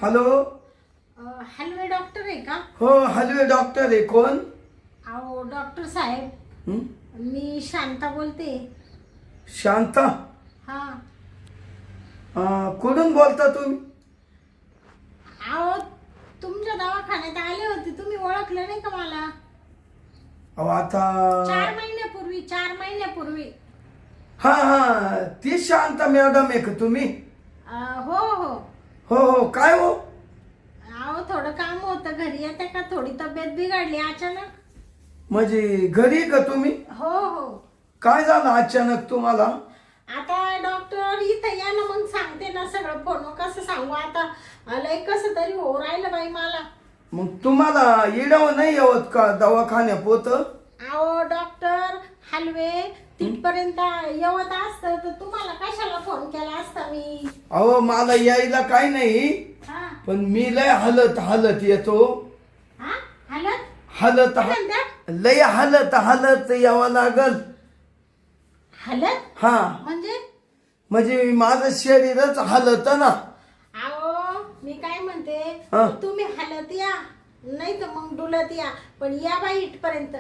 Hello. Hello doctor आहे का? हो हॅलो डॉक्टर आहे. कोण? अहो डॉक्टर साहेब, हं? मी शांता बोलते. शांता? हा. कुठून बोलता तुम्ही? अहो तुमच्या दवाखान्यात आले होते, तुम्ही ओळखलं नाही का मला? अहो आता 4 महिन्यापूर्वी. हा ती शांता मॅडम आहे का तुम्ही? हो हो. हो हो. काय हो? अहो थोडं काम होतं घरी, येते का? थोडी तब्येत बिघडली अचानक. म्हणजे घरी का तुम्ही? हो हो. काय झालं अचानक तुम्हाला? आता डॉक्टर इथं या ना, मग सांगते ना सगळं. फोन कसं सांगू आता, लय कसं तरी हो राहिलं बाई मला. मग तुम्हाला येडव नाही येवत का दवाखान्या पोत? अहो डॉक्टर, हलवे तिथपर्यंत येवत असतं तर तुम्हाला कशाला फोन केला असता मी? अहो मला यायला काही नाही, हा पण मी लय हलत येतो. हा. हलत हलत काय म्हणता? लय हलत यावं लागल. हलत हा म्हणजे माझं शरीरच हलत ना. अहो मी काय म्हणते, हा. तुम्ही हलत या, नाही तर मग डुलत या, पण या बाई इथपर्यंत.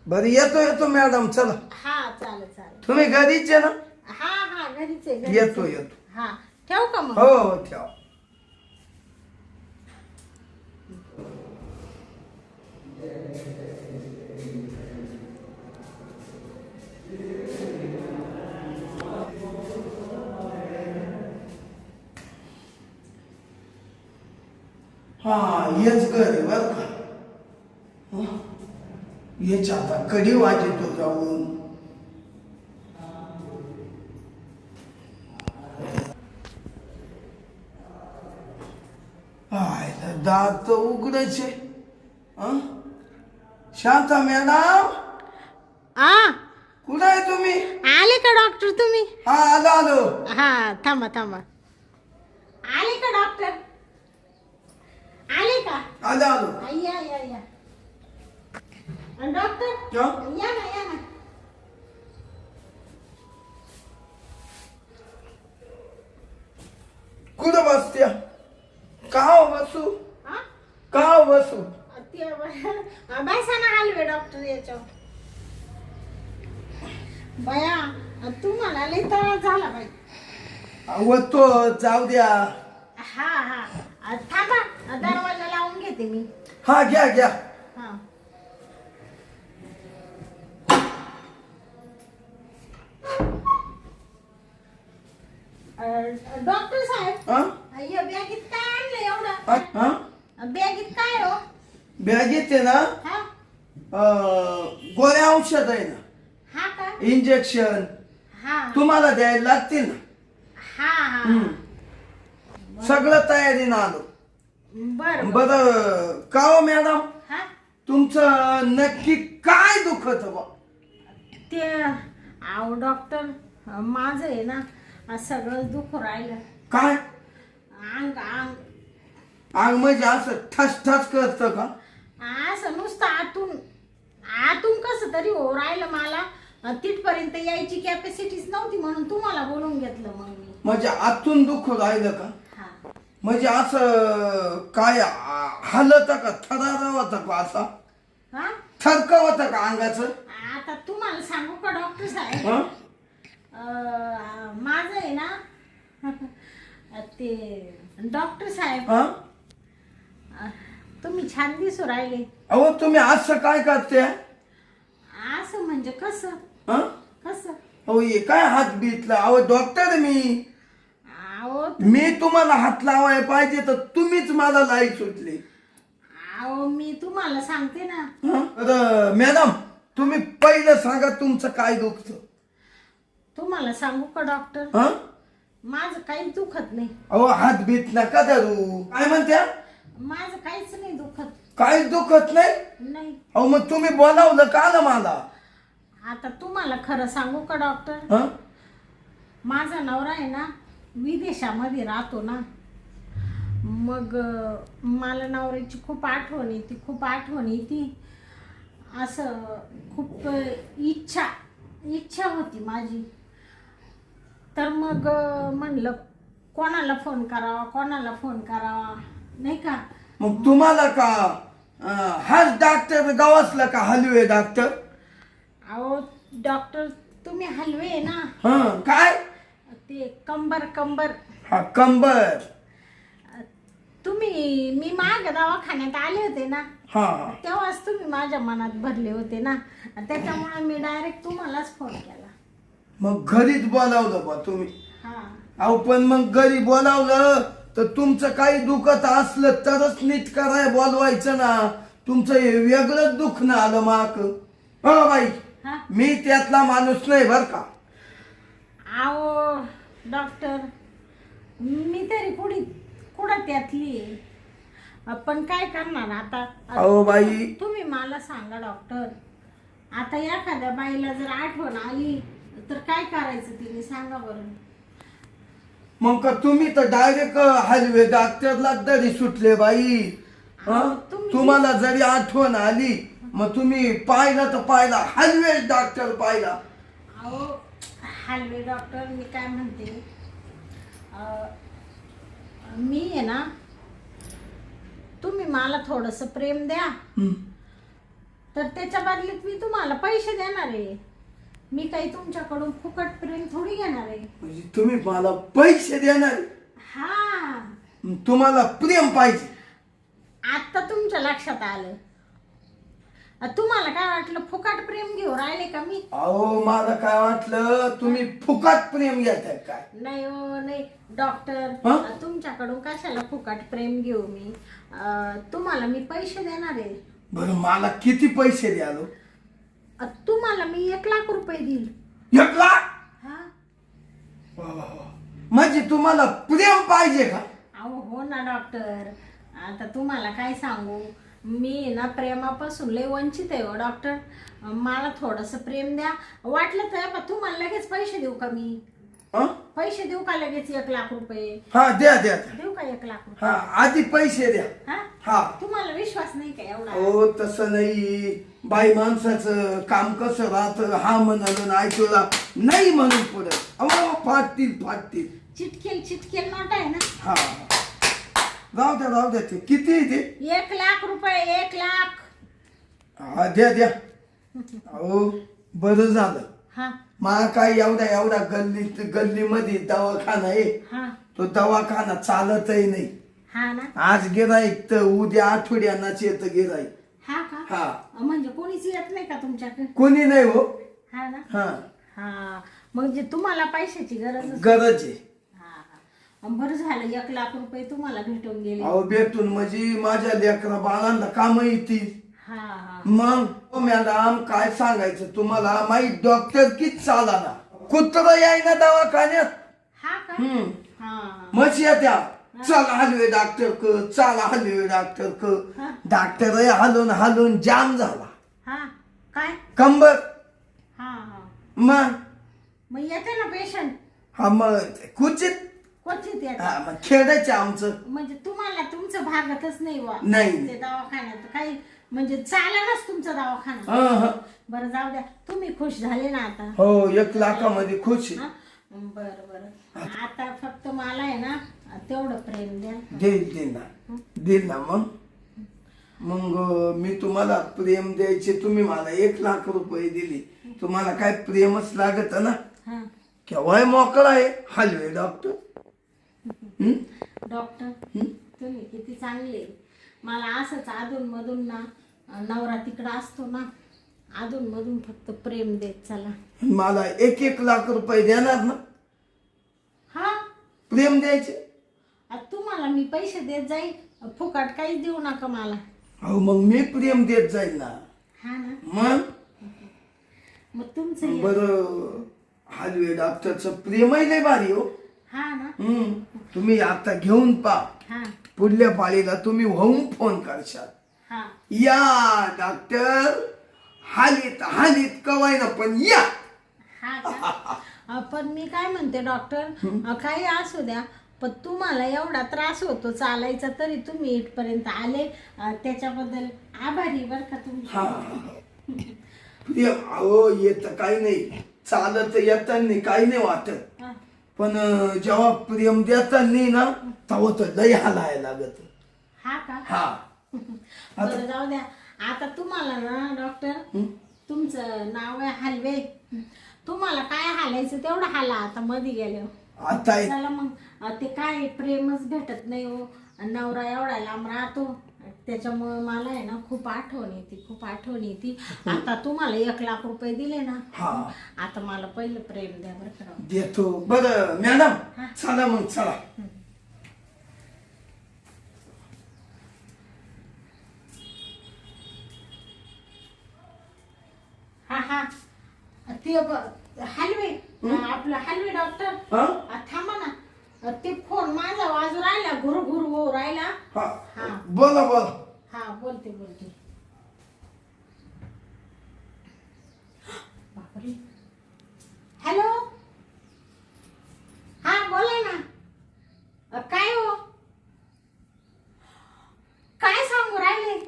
बरं येतो मॅडम. चला हा चालेल. तुम्ही घरीच आहे ना? हा घरीच आहे. येतो. हा ठेवू का मग? हो ठेवा. हा हेच घर आहे बर का. हेच आता कधी वाजतो जाऊन. दात उघडायचे. शांता मॅडम कुठं आहे तुम्ही? आले का डॉक्टर तुम्ही? हा आलो. हा थांबा. आले का डॉक्टर? आले का? आलो. या. डॉक्टर या ना. कुठं बसत्या? का बसू? हा? का बसू? बसा ना हलवे डॉक्टर याच्यावर. बया तुम्हाला लई त्रास झाला बाई. अहो तो जाऊ द्या. हा थांबा, दरवाजा लावून घेते मी. हा घ्या. हा. डॉक्टर साहेब, हा? या बॅगीत काय आणलं एवढं? हा? बॅगीत काय हो? बॅगेत आहे ना हा गोळ्या औषध आहे ना, हा का? इंजेक्शन हा तुम्हाला द्यायला लागतील ना. हा. सगळं तयारीनं आलो. बर बरं का हो मॅडम, हा. तुमचं नक्की काय दुखत बा? ते आव डॉक्टर, माझं आहे ना सगळं दुख राहिलं. काय अंग अंग म्हणजे असं ठस करतं का? असं नुसतं आतून कसं तरी हो राहिलं मला. तिथपर्यंत यायची कॅपॅसिटीच नव्हती, म्हणून तुम्हाला बोलून घेतलं मग मी. म्हणजे आतून दुख राहिलं का? हा. म्हणजे असं काय हलत का, थरारवत का, असा हा थरकवत का अंगाचं? आता तुम्हाला सांगू का डॉक्टर साहेब, हं? माझं आहे ना ते डॉक्टर साहेब, हं? तुम्ही छान दिसू राहिले. अहो तुम्ही असं काय करते? असं म्हणजे कसं? हं? कसं? अहो हे काय हात बीतला? अहो डॉक्टर मी अहो तुम्हाला हात लावायला पाहिजे तर तुम्हीच मला लाई सुटली. मी तुम्हाला सांगते ना. हं? मॅडम तुम्ही पहिलं सांगा तुमचं काय दुखतं. तुम्हाला सांगू का डॉक्टर, हं? माझं काहीच दुखत नाही. अहो हात बीत नका धरू. काय म्हणत्या? माझं काहीच नाही दुखत. काहीच दुखत नाही? नाही. अहो मग तुम्ही बोलावलं का ना मला? आता तुम्हाला खरं सांगू का डॉक्टर, हं? माझा नवरा आहे ना विदेशामध्ये राहतो ना, मग मला नवऱ्याची खूप आठवण येते. असं खूप इच्छा होती माझी. तर मग म्हणलं कोणाला फोन करावा कोणाला फोन करावा नाही का. मग तुम्हाला का हाच डॉक्टर गावासला का हलवे डॉक्टर? अहो डॉक्टर तुम्ही हलवे आहे ना. काय ते कंबर कंबर. हा कंबर. तुम्ही मी माग दवाखान्यात आले होते ना. हा तेव्हाच तुम्ही माझ्या मनात भरले होते ना. त्याच्यामुळे मी डायरेक्ट तुम्हालाच फोन केला. मग घरीच बोलावलं बा तुम्ही? हा. अहो पण मग घरी बोलावलं तर तुमचं काही दुखत असलं तरच नीट कराय बोलवायचं ना. तुमचं हे वेगळंच दुखणं आलं माक. हो बाई हा. मी त्यातला माणूस नाही बर का. अहो डॉक्टर मी तरी कुठं त्यातली आहे. पण काय करणार आता. अहो बाई तुम्ही मला सांगा डॉक्टर, आता एखाद्या बाईला जर आठवण आली तर काय करायचं तिने सांगा बरं. मग का तुम्ही तर डायरेक्ट हलवे डॉक्टरला तरी सुटले बाई. तुम्हाला जरी आठवण आली मग तुम्ही पाहिलं तर पाहिला हलवे डॉक्टर पाहिला. अहो हलवे डॉक्टर मी काय म्हणते, मी आहे ना तुम्ही मला थोडस प्रेम द्या तर त्याच्या बदल्यात मी तुम्हाला पैसे देणार आहे. मी काही तुमच्याकडून फुकट प्रेम थोडी घेणार आहे. म्हणजे तुम्ही मला पैसे देणार? हा. तुम्हाला प्रेम पाहिजे? आता तुमच्या लक्षात आलं. तुम्हाला काय वाटलं फुकट प्रेम घेऊ राहिले का मी? अहो मला काय वाटलं तुम्ही फुकट प्रेम घेताय काय. नाही हो नाही डॉक्टर, तुमच्याकडून कशाला फुकट प्रेम घेऊ मी. तुम्हाला मी पैसे देणार आहे. बरं मला किती पैसे द्यालो? तुम्हाला मी 1 लाख रुपये देईल. 1 लाख? हा. म्हणजे तुम्हाला प्रेम पाहिजे का? अहो हो ना डॉक्टर, आता तुम्हाला काय सांगू, मी ना प्रेमापासून लय वंचित आहे हो डॉक्टर. मला थोडस प्रेम द्या. वाटलं तर तुम्हाला लगेच पैसे देऊ का मी? पैसे देऊ का लगेच 1 लाख रुपये? हा द्या द्या. देऊ का 1 लाख रुपये? हा आधी पैसे द्या. हा. तुम्हाला विश्वास नाही का एवढा? हो तसं नाही. बाई माणसाचं काम कसं राहतं. हा म्हणाल नाही तुला नाही म्हणून पुढे अहो फाटतील. चिटकेल नोट आहे ना. हा राहू द्या. ते किती ते? 1 लाख रुपये. 1 लाख. हा द्या. अहो बरं झालं. हा. मला काय एवढा गल्लीमध्ये दवाखाना आहे. तो दवाखाना चालतही नाही. हा ना. आज गिराईक तर उद्या आठवड्यानाच येतं गिराईक. हा का? हा. म्हणजे कोणीच येत नाही का तुमच्याकडे? कोणी नाही हो. हा ना. हा म्हणजे तुम्हाला पैशाची गरज आहे. बरं झालं 1 लाख रुपये तुम्हाला भेटून गेले. अहो भेटून म्हणजे माझ्या लेकरा बाळांना काम येतील. मग मॅडम काय सांगायचं तुम्हाला, माई डॉक्टर किच चाला ना. कुत्र याय ना दवाखान्यात. हा का? मग येत्या चला हलवे डॉक्टर क डॉक्टर हालून जाम झाला. काय कंबर. मग येते ना पेशंट. हा मग क्वचित येते. मग खेळायचं आमचं. म्हणजे तुम्हाला तुमचं भागतच नाही वा नाही ते दवाखान्यात काही, म्हणजे चालेलच तुमचा दवाखाना. बरं जाऊ द्या, तुम्ही खुश झाले ना आता? हो 1 लाखामध्ये खुश आहे. बरं आता फक्त मला आहे ना तेवढं प्रेम द्या. देईल ना. मग मी तुम्हाला प्रेम द्यायचे. तुम्ही मला 1 लाख रुपये दिले. तुम्हाला काय प्रेमच लागत ना. केव्हा मोकळा आहे हलवे डॉक्टर. डॉक्टर तुम्ही किती चांगले. मला असंच अधून मधून ना, नवरा तिकडं असतो ना, अधून मधून फक्त प्रेम देत चला. मला 1 लाख रुपये देणार ना प्रेम द्यायचे? तुम्हाला मी पैसे देत जाईल, फुकट काहीच देऊ नका मला. हो मग मी प्रेम देत जाईल ना. हा ना. मग तुमचं बरं हलवे डॉक्टरचं प्रेमही लय भारी हो. हा ना. तुम्ही आता घेऊन पा. पुढल्या पाळीला तुम्ही होऊन फोन करशाल. या डॉक्टर हालीत कवाय ना पण या. पण मी काय म्हणते डॉक्टर, काही असू द्या, पण तुम्हाला एवढा त्रास होतो चालायचा तरी तुम्ही इथपर्यंत आले, त्याच्याबद्दल आभारी बर का तुम्ही. अहो येत काही नाही, चालत येताना काही नाही वाटत, पण जेव्हा प्रेम देताना ना तेव्हा तर लय हालायला लागत. हा का? हा बरं जाऊ द्या. आता तुम्हाला ना डॉक्टर तुमचं नाव आहे हलवे, तुम्हाला काय हालायचं तेवढं हाला आता मध्ये गेले. आता चला मग ते काय प्रेमच भेटत नाही हो, नवरा एवढा लांब राहतो त्याच्यामुळे मला आहे ना खूप आठवण येते, खूप आठवण येते. आता तुम्हाला 1,00,000 रुपये दिले ना, हा आता मला पहिलं प्रेम द्या बरं का. देतो. बरं मॅडम चला मग चला. हा हा ते हलवे आपलं हलवे डॉक्टर हा थांबा ना, ते फोन माझा वाजू राहिला, घुरू घुरू हो राहिला. हा हा बोला बोला. हा बोलते बोलते. बापरे. हॅलो हा बोला ना. काय हो काय सांगू राहिले?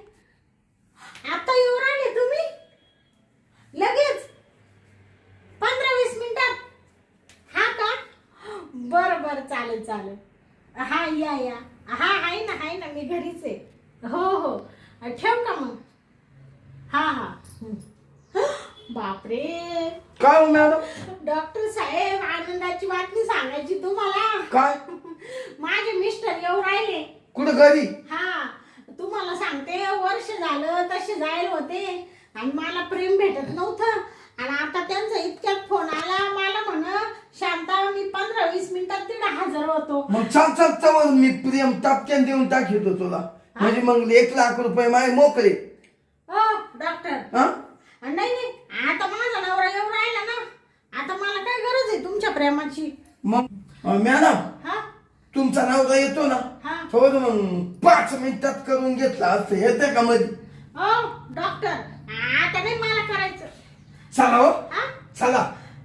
आता येऊ राहिले तुम्ही लगेच 15-20 मिनिटात? हा का? बरं बरं चालेल चालेल. हा या या. हा आहे ना मी घरीच आहे. हो हो ठेव का मग? हा हा. बापरे. काय हो मॅडम? डॉक्टर साहेब आनंदाची बातमी सांगायची तुम्हाला. काय? माझे मिस्टर येऊ राहिले. कुठं घरी? हा तुम्हाला सांगते, वर्ष झालं तसे जायला होते आणि मला प्रेम भेटत नव्हतं आणि आता त्यांचा इतक्यात फोन आला मला म्हण शांता मी 15-20 मिनिटात तिथे हजर होतो. मग चाल मी प्रेम टपक्यान देऊन टाकतो तुला, म्हणजे मग 1,00,000 रुपये माय मोकळे. हो डॉक्टर. हा नाही आता माझा नवरा येऊ राहिला ना, आता मला काय गरज आहे तुमच्या प्रेमाची. मग मॅडम हा तुमचा नवरा येतो ना, हा थोडं मग 5 मिनिटात करून घेतला असं येते का मध्ये? हो डॉक्टर आता नाही मला करायचं. चला हो हा चला.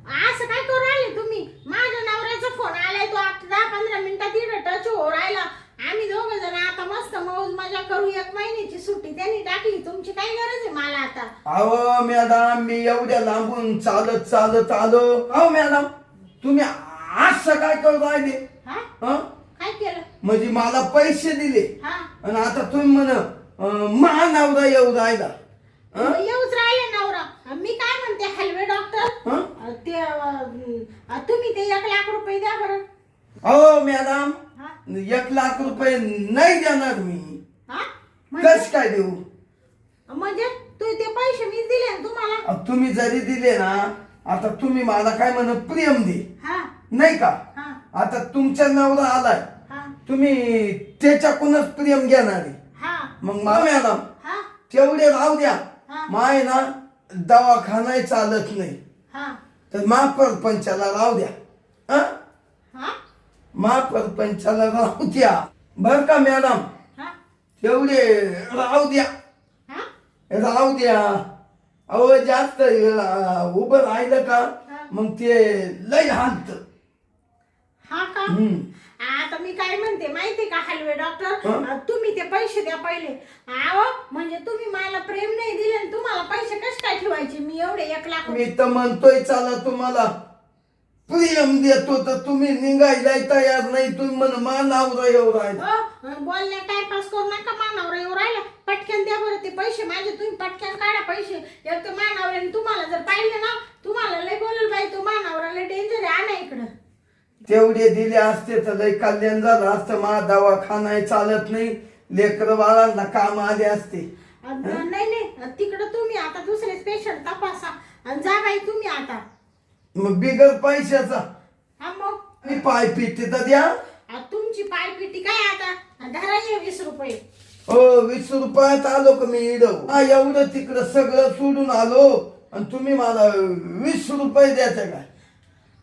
असं काय करू राहिले तुम्ही? माझ्या नवऱ्याचा फोन आलाय, तो आता 10-15 मिनिटात इकडे टच हो राहिला. आम्ही दोघं जण आता मस्त मौज मजा करू. 1 महिन्याची सुट्टी त्यांनी टाकली, तुमची काय गरज आहे मला आता? अहो मॅडम मी एवढ्या लांबून चालत चालत आलो. अहो मॅडम तुम्ही असं काय करू राहिले? हा हं? काय केलं? म्हणजे मला पैसे दिले हा आणि आता तुम्ही म्हण महानवरा येऊ राहिला. हं? येऊच राहिले नवरा. मी काय म्हणते हलवे डॉक्टर, हं? ते तुम्ही ते 1,00,000 रुपये द्या बरं. अहो मॅडम हा 1,00,000 रुपये नाही देणार मी. हा कस काय देऊ? म्हणजे तू ते पैसे मी दिले ना तुम्हाला. तुम्ही जरी दिले ना, आता तुम्ही मला काय म्हण प्रेम दे हा नाही का? हा आता तुमचा नवरा आलाय, हा तुम्ही त्याच्याकडूनच प्रेम घेणार आहे. हा मग मॅडम हा तेवढे राहू द्या. हा. माय ना दवाखाना चालत नाही, हा तर महापरपंचाला राहू द्या. हं? हा महापरपंचाला राहू द्या बर का मॅडम? हा तेवढे राहू द्या, हा राहू द्या. अहो जास्त उभं राहिलं का मग ते लय हालत. हा का? आता मी काय म्हणते माहिती का हलवे डॉक्टर, हं? तुम्ही ते पैसे द्या पहिले. आहो म्हणजे तुम्ही मला प्रेम नाही दिले आणि तुम्हाला पैसे कसे काय ठेवायचे? मी एवढे 1,00,000 मी तर म्हणतोय चला तुम्हाला प्रेम देतो तर तुम्ही निघायला तयार नाही. तुम्ही म्हण मा नवरा येऊ राहिला. बोलण्या टाइमपास करू नका. मानावर येऊ राहिला, पटकन द्या बरं ते पैसे माझे. तुम्ही पटकन काढा पैसे. एक तर मानावऱ्याने तुम्हाला जर पाहिलं ना, तुम्हाला लय बोलल बाई तो मानावरा लय डेंजर आहे, आणा इकडं. तेवढे दिले असते तर लय कल्याण झालं असतं. मा दवाखाना चालत नाही, लेकर बाळांना काम आले असते. नाही तिकडं तुम्ही आता दुसरे पेशंट तपासा आणि जा बाई तुम्ही आता. मग बिगर पैशाचा हा मग मी पाय पिते तर द्या. तुमची पायपिटी काय आता धरा ये 20 रुपये. हो 20 रुपयात आलो का मी इडव. एवढं तिकडं सगळं सोडून आलो आणि तुम्ही मला 20 रुपये द्यायचे काय?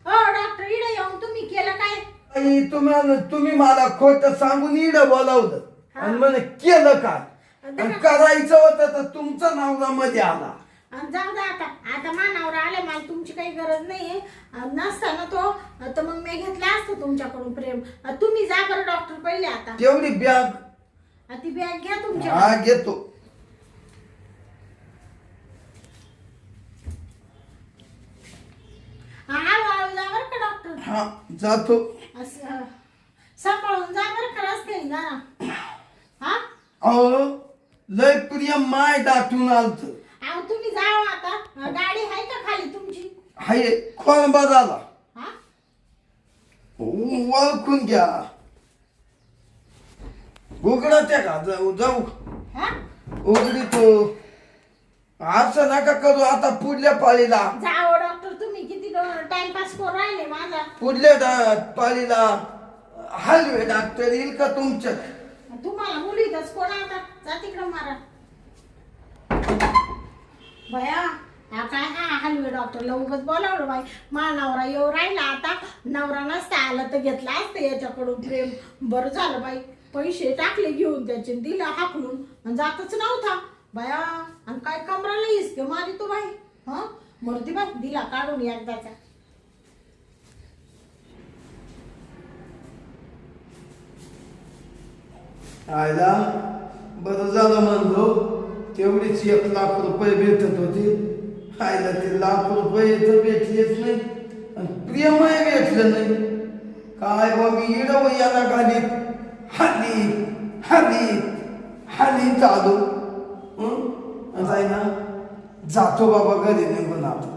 हो डॉक्टर इडे येऊन तुम्ही केलं काय? आणि तुम्ही मला खोट सांगून इड बोलावलं आणि म्हणे केलं काय? आणि करायचं होतं तर तुमचा नवरा मध्ये आला. जाऊ द्या आता मानावर आले, मला तुमची काही गरज नाहीये. नसताना तो तर मग मी घेतला असतं तुमच्याकडून प्रेम. तुम्ही जा बरं डॉक्टर पहिले आता. तेवढी बॅग ती बॅग घ्या तुमच्या. हा घेतो. हळूहळू जा बरं का डॉक्टर. हा जातो. असं सांभाळून जा बरं का रस्त्याने जा ना. हा अहो लय प्रिय माय दाटून आलत. अहो तुम्ही जावा आता. गाडी आहे का खाली तुमची? हाय खोळंबा झाला. हा ओळखून घ्या. उघडा त्या का जाऊ जाऊ हा उघडी तो. असं नका करू आता पुढल्या पाळीला. जाओ डॉक्टर तुम्ही किती टाइमपास करून राहिले माझा. पुढल्या पाळीला हलवे डॉक्टर येईल का तुमच्या? तुम्हाला मुलीतच कोण आता जा तिकडं मारा. भया हा काय हा हलवे डॉक्टरला उगाच बोलावलं बाई. मा नवरा येऊ राहिला आता. नवरा नसता आला तर घेतला असतं याच्याकडून प्रेम. बरं झालं बाई पैसे टाकले घेऊन त्याचे दिला हाकलून आणि जातच नव्हता बाया. आणि काय कमराला हिसके मारी तो बाई. हा मरती बाई दिला काढून एकदाचा. आयला बरं झालं म्हणलो तेवढीच 1 लाख रुपये भेटत होते. आयला ते 1 लाख रुपये तर भेटलेच नाही आणि प्रेमही भेटलं नाही. काय बा मी इडव याला घालीत हाली हाली हाली चालू. जाय ना जातो बाबा घरी निघून आता.